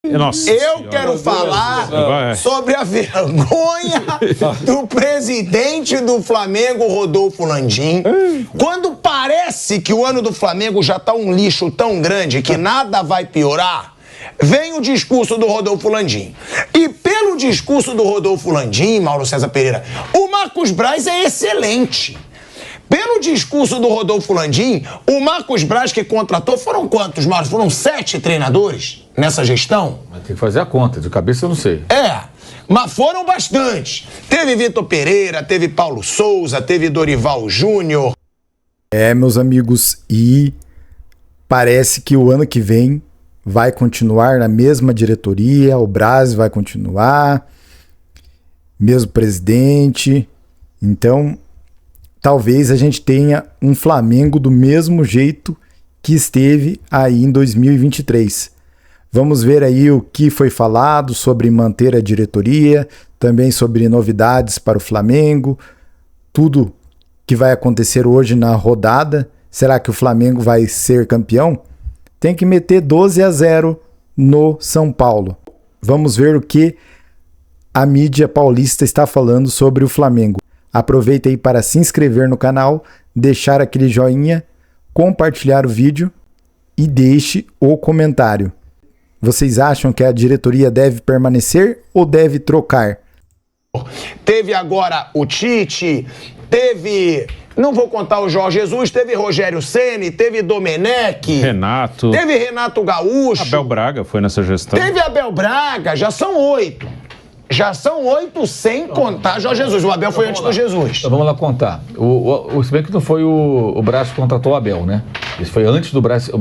Nossa eu quero falar sobre a vergonha do presidente do Flamengo, Rodolfo Landim. Quando parece que o ano do Flamengo já tá um lixo tão grande que nada vai piorar, vem o discurso do Rodolfo Landim. E pelo discurso do Rodolfo Landim, Mauro César Pereira, o Marcos Braz é excelente. Pelo discurso do Rodolfo Landim, o Marcos Braz que contratou, foram quantos, Marcos? Foram 7 treinadores nessa gestão? Mas tem que fazer a conta, de cabeça eu não sei. Mas foram bastantes. Teve Vitor Pereira, teve Paulo Souza, teve Dorival Júnior. Meus amigos, e parece que o ano que vem vai continuar na mesma diretoria, o Braz vai continuar, mesmo presidente, então talvez a gente tenha um Flamengo do mesmo jeito que esteve aí em 2023. Vamos ver aí o que foi falado sobre manter a diretoria, também sobre novidades para o Flamengo, tudo que vai acontecer hoje na rodada. Será que o Flamengo vai ser campeão? Tem que meter 12-0 no São Paulo. Vamos ver o que a mídia paulista está falando sobre o Flamengo. Aproveita aí para se inscrever no canal, deixar aquele joinha, compartilhar o vídeo e deixe o comentário. Vocês acham que a diretoria deve permanecer ou deve trocar? Teve agora o Tite, teve... Não vou contar o Jorge Jesus, teve Rogério Ceni, teve Domenech, Renato, teve Renato Gaúcho, Abel Braga foi nessa gestão. Teve Abel Braga, já são 8. Já são 8 sem contar Jorge Jesus. O Abel foi antes do Jesus. Então vamos lá contar. Se bem que não foi o Braz que contratou o Abel, né? Isso foi antes do Braz.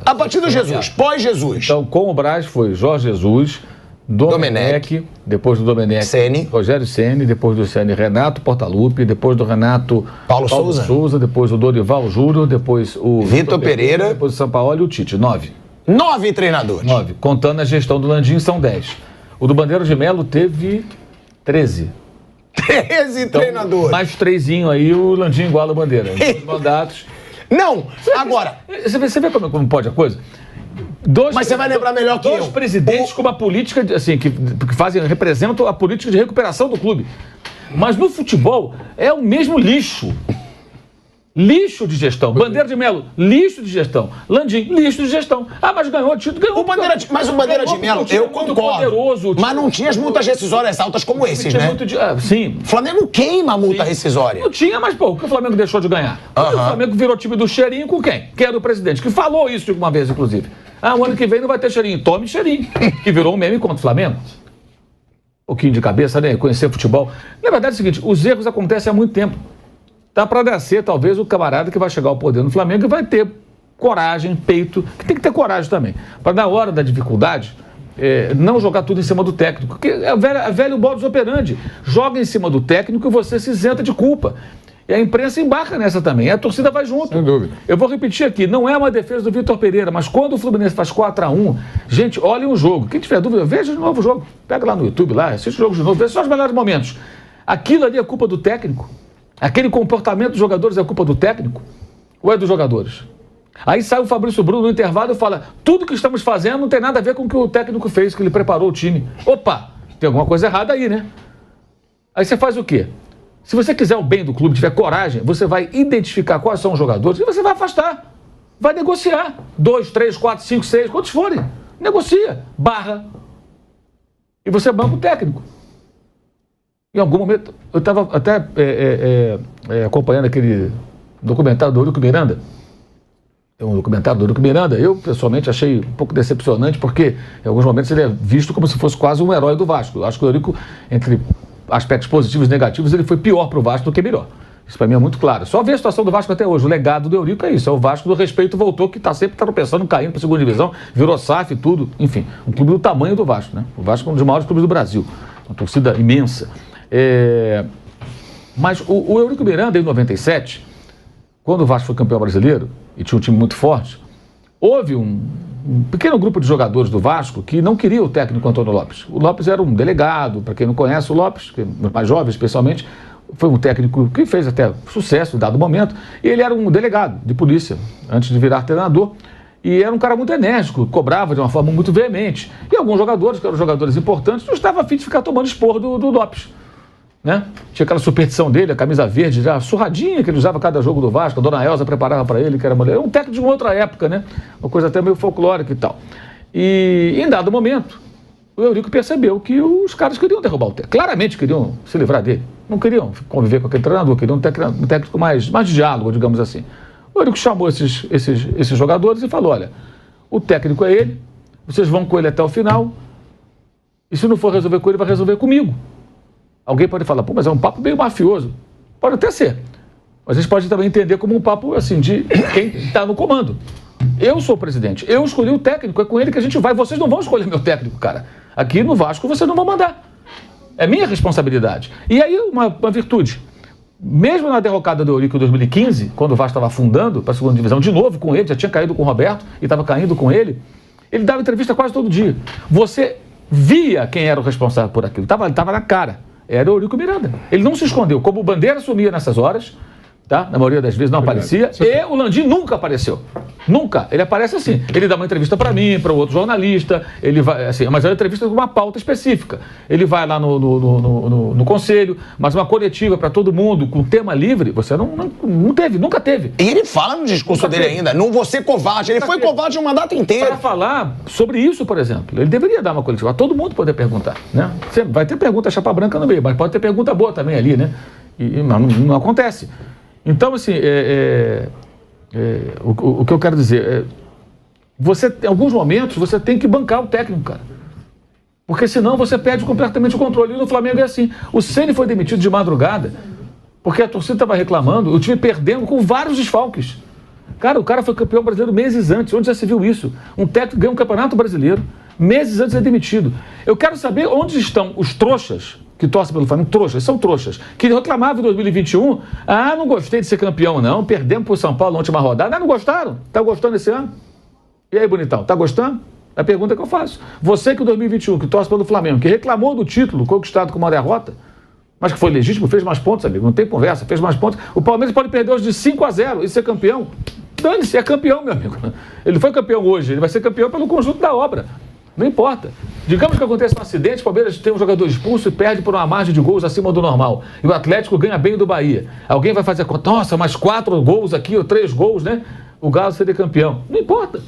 A partir do Jesus, pós-Jesus. Então, com o Braz foi Jorge Jesus, Domenech, depois do Domenech, Ceni, Rogério Ceni, depois do Ceni, Renato Portaluppi, depois do Renato Paulo Souza, depois o Dorival Júnior, depois o Vitor Pereira, depois o Sampaoli e o Tite. 9. 9 treinadores. 9. Contando a gestão do Landim, são 10. O do Bandeira de Melo teve 13. 13 então, treinadores. Mais 3 aí, o Landim iguala o Bandeira. Dois mandatos. Não, agora... Você vê como pode a coisa? Mas você vai lembrar melhor que eu. Dois presidentes com uma política, assim, que representam a política de recuperação do clube. Mas no futebol é o mesmo lixo. Lixo de gestão. Bandeira de Melo, lixo de gestão. Landim, lixo de gestão. Mas ganhou o título. Mas o Bandeira de Melo, eu concordo. Mas não tinha as multas rescisórias altas como esses, né? Sim. O Flamengo queima a multa rescisória. Não tinha, mas o que o Flamengo deixou de ganhar? O Flamengo virou time do cheirinho com quem? Que era o presidente, que falou isso uma vez, inclusive. O ano que vem não vai ter cheirinho. Tome cheirinho. Que virou um meme contra o Flamengo. Um pouquinho de cabeça, né? Conhecer futebol. Na verdade é o seguinte, os erros acontecem há muito tempo. Dá para nascer, talvez, o camarada que vai chegar ao poder no Flamengo e vai ter coragem, peito, que tem que ter coragem também. Para, na hora da dificuldade, não jogar tudo em cima do técnico. Porque é velho modus operandi. Joga em cima do técnico e você se isenta de culpa. E a imprensa embarca nessa também. E a torcida vai junto. Sem dúvida. Eu vou repetir aqui, não é uma defesa do Vitor Pereira, mas quando o Fluminense faz 4-1, gente, olhem o jogo. Quem tiver dúvida, veja de novo o jogo. Pega lá no YouTube, lá, assiste o jogo de novo, veja só os melhores momentos. Aquilo ali é culpa do técnico. Aquele comportamento dos jogadores é culpa do técnico ou é dos jogadores? Aí sai o Fabrício Bruno no intervalo e fala, tudo que estamos fazendo não tem nada a ver com o que o técnico fez, que ele preparou o time. Opa, tem alguma coisa errada aí, né? Aí você faz o quê? Se você quiser o bem do clube, tiver coragem, você vai identificar quais são os jogadores e você vai afastar. Vai negociar. 2, 3, 4, 5, 6, quantos forem. Negocia. Barra. E você banca o técnico. Em algum momento, eu estava até acompanhando aquele documentário do Eurico Miranda. É um documentário do Eurico Miranda. Eu, pessoalmente, achei um pouco decepcionante, porque em alguns momentos ele é visto como se fosse quase um herói do Vasco. Eu acho que o Eurico, entre aspectos positivos e negativos, ele foi pior para o Vasco do que melhor. Isso para mim é muito claro. Só ver a situação do Vasco até hoje. O legado do Eurico é isso. É o Vasco do respeito voltou, que está sempre tropeçando, caindo para a segunda divisão, virou SAF e tudo. Enfim, um clube do tamanho do Vasco, né? O Vasco é um dos maiores clubes do Brasil. Uma torcida imensa. Mas o Eurico Miranda, em 97, quando o Vasco foi campeão brasileiro e tinha um time muito forte, houve um pequeno grupo de jogadores do Vasco que não queria o técnico Antônio Lopes. O Lopes era um delegado, para quem não conhece o Lopes, mais jovem especialmente, foi um técnico que fez até sucesso em dado momento, e ele era um delegado de polícia, antes de virar treinador. E era um cara muito enérgico, cobrava de uma forma muito veemente. E alguns jogadores, que eram jogadores importantes, não estavam a fim de ficar tomando esporro do Lopes. Né? Tinha aquela superstição dele, a camisa verde, já surradinha, que ele usava cada jogo do Vasco, a dona Elza preparava para ele, que era mulher. Um técnico de uma outra época, né? Uma coisa até meio folclórica e tal. E em dado momento, o Eurico percebeu que os caras queriam derrubar o técnico. Claramente queriam se livrar dele. Não queriam conviver com aquele treinador, queriam um técnico mais de diálogo, digamos assim. O Eurico chamou esses jogadores e falou, olha, o técnico é ele, vocês vão com ele até o final, e se não for resolver com ele, vai resolver comigo. Alguém pode falar, pô, mas é um papo meio mafioso. Pode até ser. Mas a gente pode também entender como um papo, assim, de quem está no comando. Eu sou o presidente, eu escolhi o técnico, é com ele que a gente vai. Vocês não vão escolher meu técnico, cara. Aqui no Vasco vocês não vão mandar. É minha responsabilidade. E aí uma virtude. Mesmo na derrocada do Eurico em 2015, quando o Vasco estava afundando para a segunda divisão, de novo com ele, já tinha caído com o Roberto e estava caindo com ele dava entrevista quase todo dia. Você via quem era o responsável por aquilo, estava na cara. Era o Eurico Miranda. Ele não se escondeu. Como o Bandeira sumia nessas horas, tá? Na maioria das vezes não aparecia, e o Landim nunca apareceu. Nunca. Ele aparece assim. Ele dá uma entrevista para mim, para o outro jornalista, ele vai, assim, mas é uma entrevista com uma pauta específica. Ele vai lá no conselho, mas uma coletiva para todo mundo, com tema livre, você não teve, nunca teve. E ele fala no discurso nunca dele teve. Ainda, não vou ser covarde. Ele foi covarde uma data inteira. Para falar sobre isso, por exemplo, ele deveria dar uma coletiva, todo mundo poder perguntar, né? Vai ter pergunta chapa branca no meio, mas pode ter pergunta boa também ali, né? Mas não acontece. Então, assim, o que eu quero dizer você, em alguns momentos, você tem que bancar o técnico, cara. Porque senão você perde completamente o controle. E no Flamengo é assim. O Ceni foi demitido de madrugada porque a torcida estava reclamando, o time perdendo com vários desfalques. Cara, o cara foi campeão brasileiro meses antes. Onde já se viu isso? Um técnico ganha um campeonato brasileiro, meses antes de ser demitido. Eu quero saber onde estão os trouxas que torcem pelo Flamengo, são trouxas, que reclamavam em 2021, não gostei de ser campeão não, perdemos para o São Paulo na última rodada, não gostaram? Tá gostando esse ano? E aí, bonitão, tá gostando? É a pergunta que eu faço. Você que em 2021, que torce pelo Flamengo, que reclamou do título conquistado com uma derrota, mas que foi legítimo, fez mais pontos, amigo, não tem conversa, fez mais pontos. O Palmeiras pode perder hoje de 5-0 e ser campeão. Dane-se, é campeão, meu amigo. Ele foi campeão hoje, ele vai ser campeão pelo conjunto da obra. Não importa. Digamos que acontece um acidente, o Palmeiras tem um jogador expulso e perde por uma margem de gols acima do normal. E o Atlético ganha bem do Bahia. Alguém vai fazer a conta, nossa, mais 4 gols aqui, ou 3 gols, né? O Galo seria campeão. Não importa.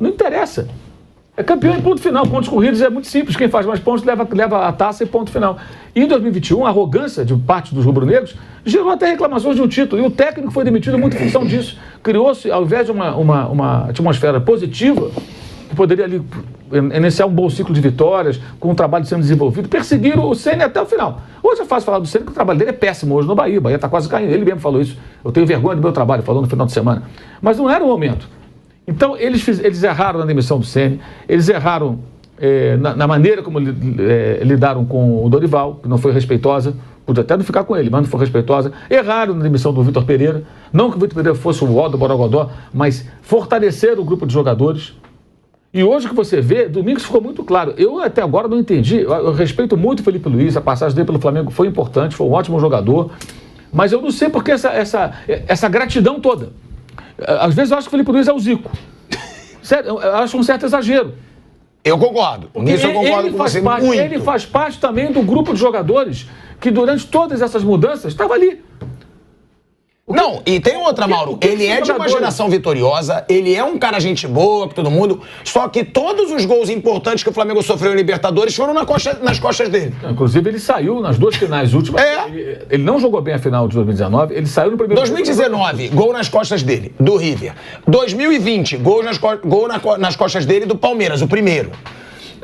Não interessa. É campeão em ponto final. Pontos corridos é muito simples. Quem faz mais pontos leva a taça e ponto final. E em 2021, a arrogância de parte dos rubro-negros gerou até reclamações de um título. E o técnico foi demitido muito em função disso. Criou-se, ao invés de uma atmosfera positiva, que poderia ali iniciar um bom ciclo de vitórias, com o trabalho sendo desenvolvido, perseguiram o Ceni até o final. Hoje é fácil falar do Ceni, porque o trabalho dele é péssimo hoje no Bahia. O Bahia está quase caindo. Ele mesmo falou isso. Eu tenho vergonha do meu trabalho, falou no final de semana. Mas não era o momento. Então, eles erraram na demissão do Ceni, eles erraram na maneira como lidaram com o Dorival, que não foi respeitosa, podia até não ficar com ele, mas não foi respeitosa. Erraram na demissão do Vitor Pereira, não que o Vitor Pereira fosse o ó do Borogodó, mas fortaleceram o grupo de jogadores. E hoje que você vê, Domingos ficou muito claro. Eu até agora não entendi, eu respeito muito o Felipe Luiz, a passagem dele pelo Flamengo foi importante, foi um ótimo jogador, mas eu não sei por que essa gratidão toda. Às vezes eu acho que o Felipe Luiz é o Zico. Sério, eu acho um certo exagero. Eu concordo. Nisso eu concordo com você muito. Ele faz parte também do grupo de jogadores que durante todas essas mudanças estava ali. Não, e tem outra, Mauro. Ele é de uma geração vitoriosa, ele é um cara gente boa, com todo mundo, só que todos os gols importantes que o Flamengo sofreu em Libertadores foram nas costas dele. Inclusive, ele saiu nas 2 finais últimas. Ele não jogou bem a final de 2019, ele saiu no primeiro... 2019, gol nas costas dele, do River. 2020, gol nas costas dele do Palmeiras, o primeiro.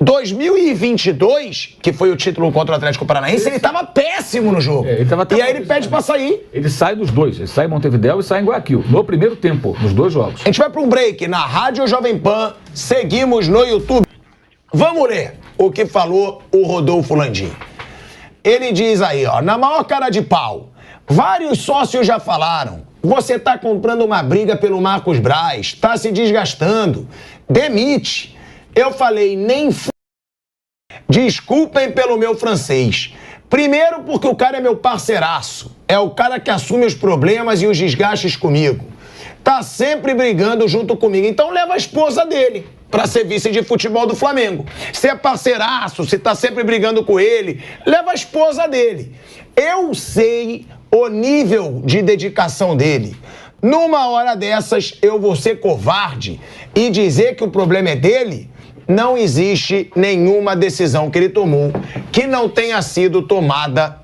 2022, que foi o título contra o Atlético Paranaense, ele tava péssimo no jogo. E aí ele pede pra sair. Ele sai dos dois. Ele sai em Montevidéu e sai em Guayaquil. No primeiro tempo, nos 2 jogos. A gente vai pra um break na Rádio Jovem Pan. Seguimos no YouTube. Vamos ler o que falou o Rodolfo Landim. Ele diz aí, ó, na maior cara de pau, vários sócios já falaram, você tá comprando uma briga pelo Marcos Braz, tá se desgastando, demite. Eu falei, nem desculpem pelo meu francês. Primeiro porque o cara é meu parceiraço. É o cara que assume os problemas e os desgastes comigo. tá sempre brigando junto comigo. Então leva a esposa dele pra ser vice de futebol do Flamengo. Se é parceiraço, se tá sempre brigando com ele, leva a esposa dele. Eu sei o nível de dedicação dele. Numa hora dessas, eu vou ser covarde e dizer que o problema é dele? Não existe nenhuma decisão que ele tomou que não tenha sido tomada